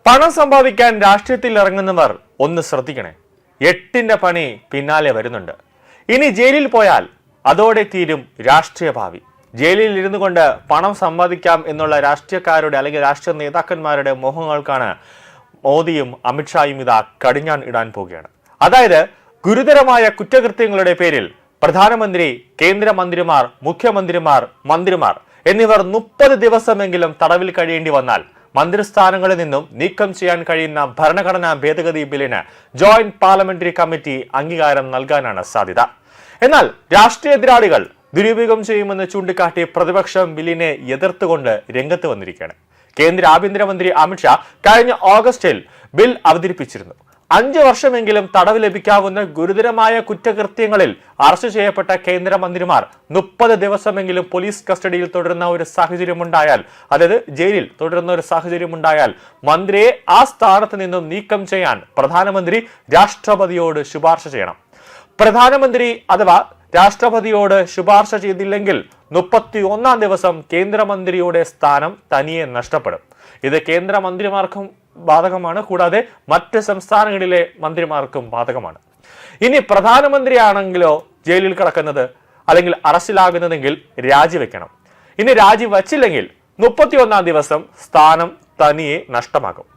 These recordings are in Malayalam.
പണം സമ്പാദിക്കാൻ രാഷ്ട്രീയത്തിൽ ഇറങ്ങുന്നവർ ഒന്ന് ശ്രദ്ധിക്കണേ. എട്ടിന്റെ പണി പിന്നാലെ വരുന്നുണ്ട്. ഇനി ജയിലിൽ പോയാൽ അതോടെ തീരും രാഷ്ട്രീയ ഭാവി. ജയിലിൽ ഇരുന്നു കൊണ്ട് പണം സമ്പാദിക്കാം എന്നുള്ള രാഷ്ട്രീയക്കാരുടെ അല്ലെങ്കിൽ രാഷ്ട്രീയ നേതാക്കന്മാരുടെ മോഹങ്ങൾക്കാണ് മോദിയും അമിത്ഷായും ഇതാ കടിഞ്ഞാൺ ഇടാൻ പോവുകയാണ്. അതായത് ഗുരുതരമായ കുറ്റകൃത്യങ്ങളുടെ പേരിൽ പ്രധാനമന്ത്രി, കേന്ദ്രമന്ത്രിമാർ, മുഖ്യമന്ത്രിമാർ, മന്ത്രിമാർ എന്നിവർ 30 ദിവസമെങ്കിലും തടവിൽ കഴിയേണ്ടി വന്നാൽ മന്ത്രിസ്ഥാനങ്ങളിൽ നിന്നും നീക്കം ചെയ്യാൻ കഴിയുന്ന ഭരണഘടനാ ഭേദഗതി ബില്ലിന് ജോയിന്റ് പാർലമെന്ററി കമ്മിറ്റി അംഗീകാരം നൽകാനാണ് സാധ്യത. എന്നാൽ രാഷ്ട്രീയ എതിരാളികൾ ദുരുപയോഗം ചെയ്യുമെന്ന് ചൂണ്ടിക്കാട്ടി പ്രതിപക്ഷം ബില്ലിനെ എതിർത്തുകൊണ്ട് രംഗത്ത് വന്നിരിക്കുകയാണ്. കേന്ദ്ര ആഭ്യന്തരമന്ത്രി അമിത്ഷാ കഴിഞ്ഞ ഓഗസ്റ്റിൽ ബിൽ അവതരിപ്പിച്ചിരുന്നു. 5 വർഷമെങ്കിലും തടവ് ലഭിക്കാവുന്ന ഗുരുതരമായ കുറ്റകൃത്യങ്ങളിൽ അറസ്റ്റ് ചെയ്യപ്പെട്ട കേന്ദ്രമന്ത്രിമാർ 30 ദിവസമെങ്കിലും പോലീസ് കസ്റ്റഡിയിൽ തുടരുന്ന ഒരു സാഹചര്യമുണ്ടായാൽ, അതായത് ജയിലിൽ തുടരുന്ന ഒരു സാഹചര്യമുണ്ടായാൽ മന്ത്രിയെ ആ സ്ഥാനത്ത് നിന്നും നീക്കം ചെയ്യാൻ പ്രധാനമന്ത്രി രാഷ്ട്രപതിയോട് ശുപാർശ ചെയ്യണം. പ്രധാനമന്ത്രി അഥവാ രാഷ്ട്രപതിയോട് ശുപാർശ ചെയ്തില്ലെങ്കിൽ 31-ാം ദിവസം കേന്ദ്രമന്ത്രിയുടെ സ്ഥാനം തനിയെ നഷ്ടപ്പെടും. ഇത് കേന്ദ്രമന്ത്രിമാർക്കും ബാധകമാണ്, കൂടാതെ മറ്റ് സംസ്ഥാനങ്ങളിലെ മന്ത്രിമാർക്കും ബാധകമാണ്. ഇനി പ്രധാനമന്ത്രിയാണെങ്കിലോ ജയിലിൽ കിടക്കുന്നത് അല്ലെങ്കിൽ അറസ്റ്റിലാകുന്നതെങ്കിൽ രാജിവെക്കണം. ഇനി രാജിവച്ചില്ലെങ്കിൽ 31-ാം ദിവസം സ്ഥാനം തനിയെ നഷ്ടമാകും.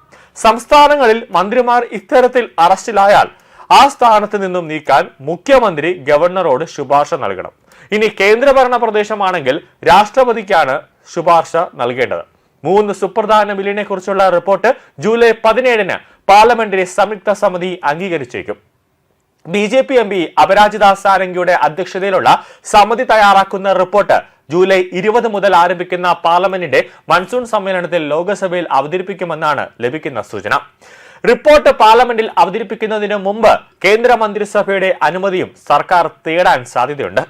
സംസ്ഥാനങ്ങളിൽ മന്ത്രിമാർ ഇത്തരത്തിൽ അറസ്റ്റിലായാൽ ആ സ്ഥാനത്ത് നിന്നും നീക്കാൻ മുഖ്യമന്ത്രി ഗവർണറോട് ശുപാർശ നൽകണം. ഇനി കേന്ദ്രഭരണ പ്രദേശമാണെങ്കിൽ രാഷ്ട്രപതിക്കാണ് ശുപാർശ നൽകേണ്ടത്. 3 സുപ്രധാന ബില്ലിനെ കുറിച്ചുള്ള റിപ്പോർട്ട് ജൂലൈ 17-ന് പാർലമെന്ററി സംയുക്ത സമിതി അംഗീകരിച്ചേക്കും. BJP MP അപരാജിത സാരംഗിയുടെ അധ്യക്ഷതയിലുള്ള സമിതി തയ്യാറാക്കുന്ന റിപ്പോർട്ട് ജൂലൈ 20 മുതൽ ആരംഭിക്കുന്ന പാർലമെന്റിന്റെ മൺസൂൺ സമ്മേളനത്തിൽ ലോക്സഭയിൽ അവതരിപ്പിക്കുമെന്നാണ് ലഭിക്കുന്ന സൂചന. റിപ്പോർട്ട് പാർലമെന്റിൽ അവതരിപ്പിക്കുന്നതിന് മുമ്പ് കേന്ദ്രമന്ത്രിസഭയുടെ അനുമതിയും സർക്കാർ തേടാൻ സാധ്യതയുണ്ട്.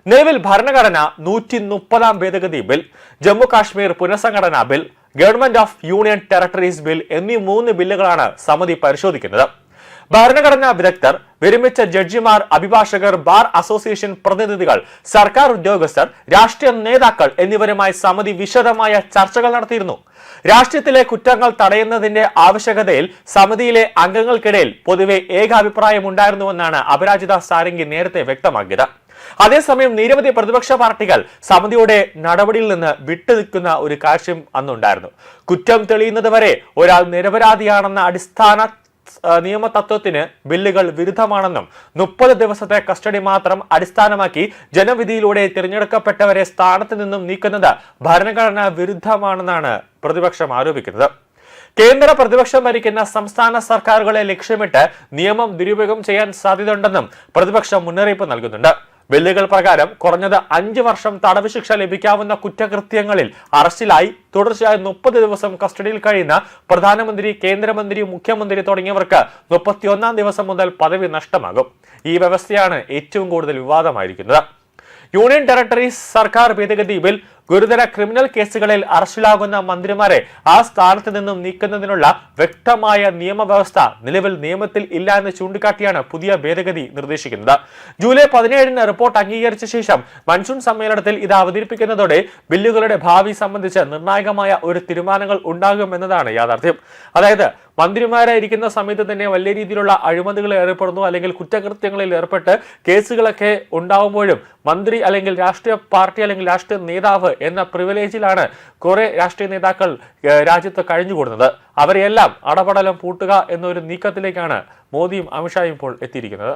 നിലവിൽ ഭരണഘടന 130-ാം ഭേദഗതി ബിൽ, ജമ്മു കാശ്മീർ പുനഃസംഘടനാ bill, government of union territories bill എന്നീ 3 ബില്ലുകളാണ് സമിതി പരിശോധിക്കുന്നത്. ഭരണഘടനാ വിദഗ്ധർ, വിരമിച്ച ജഡ്ജിമാർ, അഭിഭാഷകർ, ബാർ അസോസിയേഷൻ പ്രതിനിധികൾ, സർക്കാർ ഉദ്യോഗസ്ഥർ, രാഷ്ട്രീയ നേതാക്കൾ എന്നിവരുമായി സമിതി വിശദമായ ചർച്ചകൾ നടത്തിയിരുന്നു. രാഷ്ട്രീയത്തിലെ കുറ്റങ്ങൾ തടയുന്നതിന്റെ ആവശ്യകതയിൽ സമിതിയിലെ അംഗങ്ങൾക്കിടയിൽ പൊതുവെ ഏകാഭിപ്രായമുണ്ടായിരുന്നുവെന്നാണ് അപരാജിത സാരംഗി നേരത്തെ വ്യക്തമാക്കിയത്. അതേസമയം നിരവധി പ്രതിപക്ഷ പാർട്ടികൾ സമിതിയുടെ നടപടിയിൽ നിന്ന് വിട്ടുനിൽക്കുന്ന ഒരു കാഴ്ചയും അന്നുണ്ടായിരുന്നു. കുറ്റം തെളിയുന്നതുവരെ ഒരാൾ നിരപരാധിയാണെന്ന അടിസ്ഥാന നിയമ തത്വത്തിന് ബില്ലുകൾ വിരുദ്ധമാണെന്നും 30 ദിവസത്തെ കസ്റ്റഡി മാത്രം അടിസ്ഥാനമാക്കി ജനവിധിയിലൂടെ തിരഞ്ഞെടുക്കപ്പെട്ടവരെ സ്ഥാനത്ത് നിന്നും നീക്കുന്നത് ഭരണഘടനാ വിരുദ്ധമാണെന്നാണ് പ്രതിപക്ഷം ആരോപിക്കുന്നത്. കേന്ദ്ര പ്രതിപക്ഷം ഭരിക്കുന്ന സംസ്ഥാന സർക്കാരുകളെ ലക്ഷ്യമിട്ട് നിയമം ദുരുപയോഗം ചെയ്യാൻ സാധ്യതയുണ്ടെന്നും പ്രതിപക്ഷം മുന്നറിയിപ്പ് നൽകുന്നുണ്ട്. ബില്ലുകൾ പ്രകാരം കുറഞ്ഞത് 5 വർഷം തടവ് ശിക്ഷ ലഭിക്കാവുന്ന കുറ്റകൃത്യങ്ങളിൽ അറസ്റ്റിലായി തുടർച്ചയായി 30 ദിവസം കസ്റ്റഡിയിൽ കഴിയുന്ന പ്രധാനമന്ത്രി, കേന്ദ്രമന്ത്രി, മുഖ്യമന്ത്രി തുടങ്ങിയവർക്ക് 31-ാം ദിവസം മുതൽ പദവി നഷ്ടമാകും. ഈ വ്യവസ്ഥയാണ് ഏറ്റവും കൂടുതൽ വിവാദമായിരിക്കുന്നത്. യൂണിയൻ ടെറിട്ടറീസ് സർക്കാർ ഭേദഗതി ബിൽ ഗുരുതര ക്രിമിനൽ കേസുകളിൽ അറസ്റ്റിലാകുന്ന മന്ത്രിമാരെ ആ സ്ഥാനത്ത് നിന്നും നീക്കുന്നതിനുള്ള വ്യക്തമായ നിയമവ്യവസ്ഥ നിലവിൽ നിയമത്തിൽ ഇല്ല എന്ന് ചൂണ്ടിക്കാട്ടിയാണ് പുതിയ ഭേദഗതി നിർദ്ദേശിക്കുന്നത്. ജൂലൈ 17-ന് റിപ്പോർട്ട് അംഗീകരിച്ച ശേഷം മൺസൂൺ സമ്മേളനത്തിൽ ഇത് അവതരിപ്പിക്കുന്നതോടെ ബില്ലുകളുടെ ഭാവി സംബന്ധിച്ച് നിർണായകമായ ഒരു തീരുമാനങ്ങൾ ഉണ്ടാകുമെന്നതാണ് യാഥാർത്ഥ്യം. അതായത് മന്ത്രിമാരെ ഇരിക്കുന്ന സമയത്ത് തന്നെ വലിയ രീതിയിലുള്ള അഴിമതികളിൽ ഏർപ്പെടുന്നു, അല്ലെങ്കിൽ കുറ്റകൃത്യങ്ങളിൽ ഏർപ്പെട്ട് കേസുകളൊക്കെ ഉണ്ടാവുമ്പോഴും മന്ത്രി അല്ലെങ്കിൽ രാഷ്ട്രീയ പാർട്ടി അല്ലെങ്കിൽ രാഷ്ട്രീയ നേതാവ് എന്ന പ്രിവിലേജിലാണ് കുറെ രാഷ്ട്രീയ നേതാക്കൾ രാജ്യത്ത് കഴിഞ്ഞുകൂടുന്നത്. അവരെയെല്ലാം അടപടലം പൂട്ടുക എന്നൊരു നീക്കത്തിലേക്കാണ് മോദിയും അമിത്ഷായും ഇപ്പോൾ എത്തിയിരിക്കുന്നത്.